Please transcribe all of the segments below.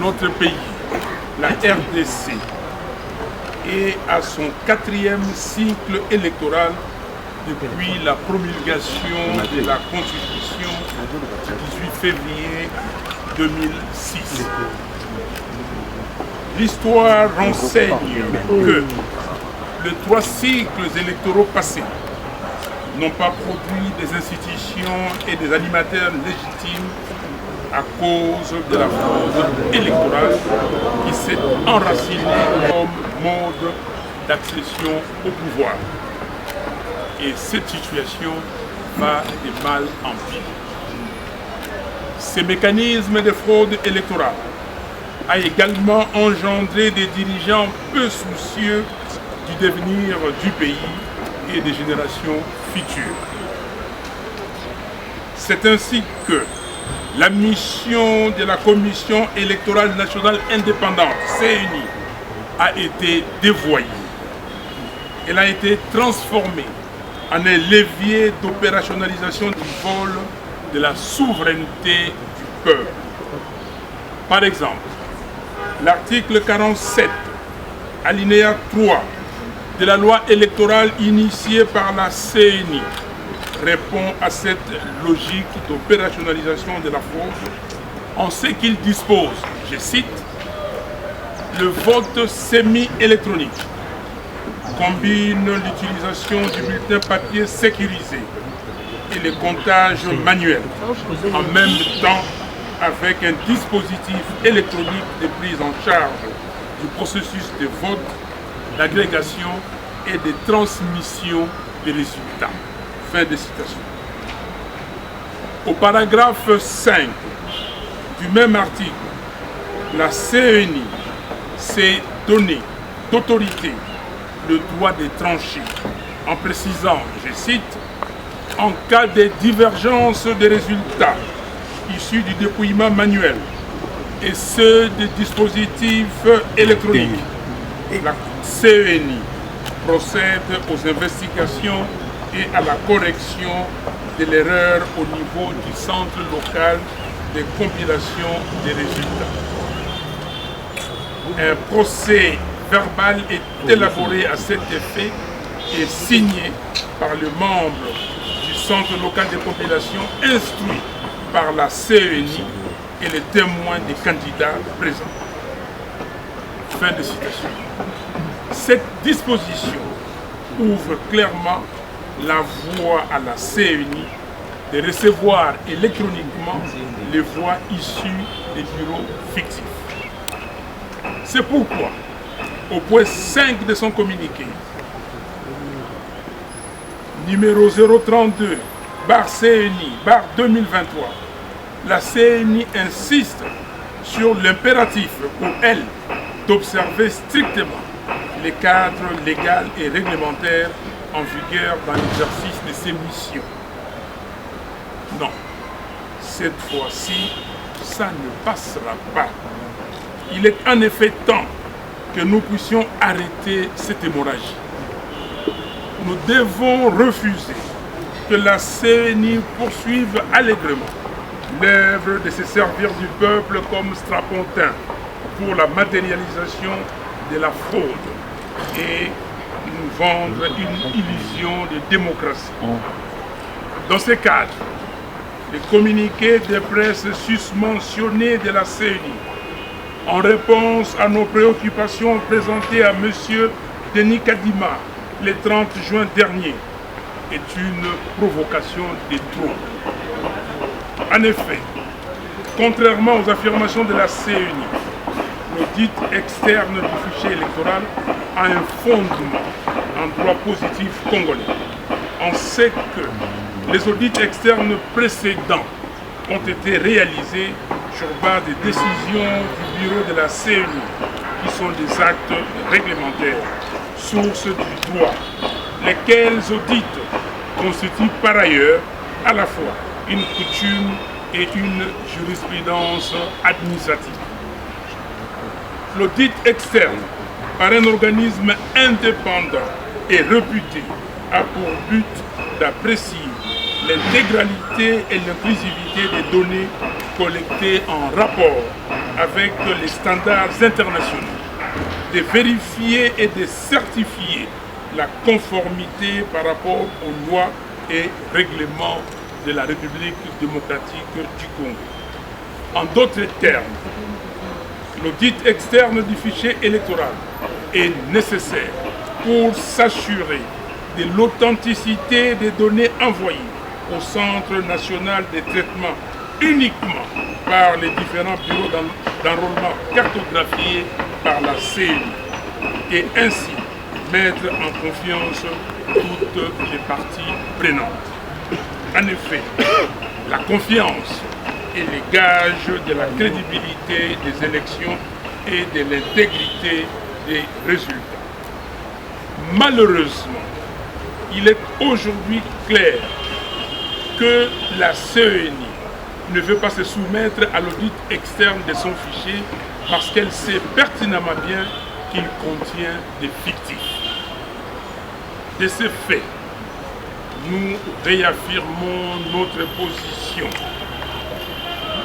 Notre pays, la RDC, est à son 4e cycle électoral depuis la promulgation de la Constitution du 18 février 2006. L'histoire renseigne que les 3 cycles électoraux passés n'ont pas produit des institutions et des animateurs légitimes à cause de la fraude électorale qui s'est enracinée comme mode d'accession au pouvoir. Et cette situation va de mal en pire. Ces mécanismes de fraude électorale a également engendré des dirigeants peu soucieux du devenir du pays et des générations futures. C'est ainsi que la mission de la Commission électorale nationale indépendante, CENI, a été dévoyée. Elle a été transformée en un levier d'opérationnalisation du vol de la souveraineté du peuple. Par exemple, l'article 47, alinéa 3 de la loi électorale initiée par la CENI répond à cette logique d'opérationnalisation de la fraude en ce qu'il dispose, je cite, le vote semi-électronique combine l'utilisation du bulletin papier sécurisé et le comptage manuel en même temps avec un dispositif électronique de prise en charge du processus de vote, d'agrégation et de transmission des résultats. Fin de citation. Au paragraphe 5 du même article, la CENI s'est donné d'autorité le droit de trancher en précisant, je cite, en cas de divergence des résultats issus du dépouillement manuel et ceux des dispositifs électroniques, la CENI procède aux investigations et à la correction de l'erreur au niveau du centre local de compilation des résultats. Un procès verbal est élaboré à cet effet et signé par le membre du centre local de compilation instruit par la CENI et les témoins des candidats présents. Fin de citation. Cette disposition ouvre clairement la voie à la CENI de recevoir électroniquement les voix issues des bureaux fictifs. C'est pourquoi, au point 5 de son communiqué, numéro 032/CENI/2023, la CENI insiste sur l'impératif pour elle d'observer strictement les cadres légaux et réglementaires en vigueur dans l'exercice de ses missions. Non, cette fois-ci, ça ne passera pas. Il est en effet temps que nous puissions arrêter cette hémorragie. Nous devons refuser que la CENI poursuive allègrement l'œuvre de se servir du peuple comme strapontin pour la matérialisation de la fraude et nous vendre une illusion de démocratie. Dans ce cadre, le communiqué de presse susmentionné de la CENI, en réponse à nos préoccupations présentées à M. Denis Kadima le 30 juin dernier, est une provocation de trop. En effet, contrairement aux affirmations de la CENI, l'audit externe du fichier électoral a un fondement en droit positif congolais. On sait que les audits externes précédents ont été réalisés sur base des décisions du bureau de la CENI, qui sont des actes réglementaires, source du droit, lesquels audits constituent par ailleurs à la fois une coutume et une jurisprudence administrative. L'audit externe par un organisme indépendant et réputé a pour but d'apprécier l'intégralité et l'inclusivité des données collectées en rapport avec les standards internationaux, de vérifier et de certifier la conformité par rapport aux lois et règlements de la République démocratique du Congo. En d'autres termes, l'audit externe du fichier électoral est nécessaire pour s'assurer de l'authenticité des données envoyées au Centre national de traitement uniquement par les différents bureaux d'enrôlement cartographiés par la CENI et ainsi mettre en confiance toutes les parties prenantes. En effet, la confiance est le gage de la crédibilité des élections et de l'intégrité des résultats. Malheureusement, il est aujourd'hui clair que la CENI ne veut pas se soumettre à l'audit externe de son fichier parce qu'elle sait pertinemment bien qu'il contient des fictifs. De ce fait, nous réaffirmons notre position.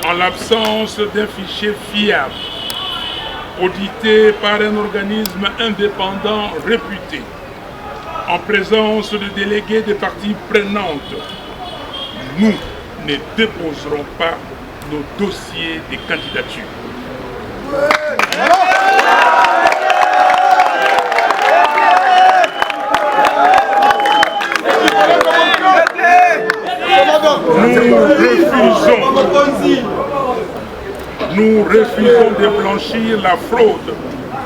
En l'absence d'un fichier fiable, audité par un organisme indépendant réputé, en présence de délégués des parties prenantes, nous ne déposerons pas nos dossiers de candidature. Nous refusons de blanchir la fraude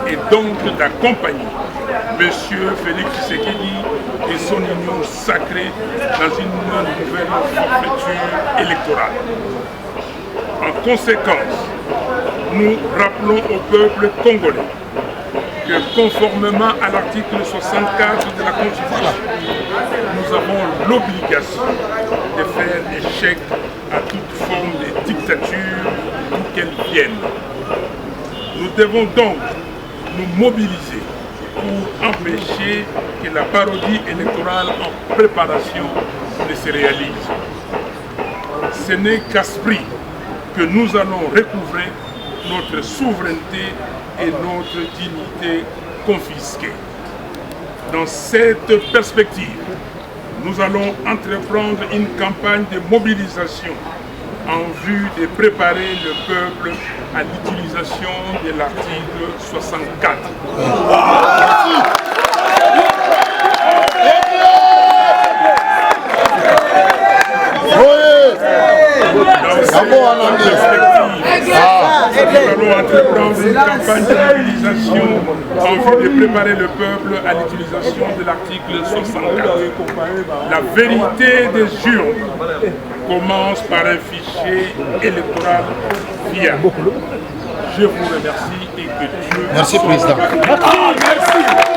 et donc d'accompagner M. Félix Tshisekedi et son union sacrée dans une nouvelle forfaiture électorale. En conséquence, nous rappelons au peuple congolais que conformément à l'article 64 de la Constitution, nous avons l'obligation de faire échec à toute forme de dictature, d'où qu'elle vienne. Nous devons donc nous mobiliser pour empêcher que la parodie électorale en préparation ne se réalise. Ce n'est qu'à ce prix que nous allons recouvrer notre souveraineté et notre dignité confisquées. Dans cette perspective, nous allons entreprendre une campagne de mobilisation en vue de préparer le peuple à l'utilisation de l'article 64. Nous allons entreprendre une campagne de mobilisation en vue de préparer le peuple à l'utilisation de l'article 64. La vérité des urnes commence par un fichier électoral fiable. Je vous remercie et que Dieu... Merci, Président. Merci.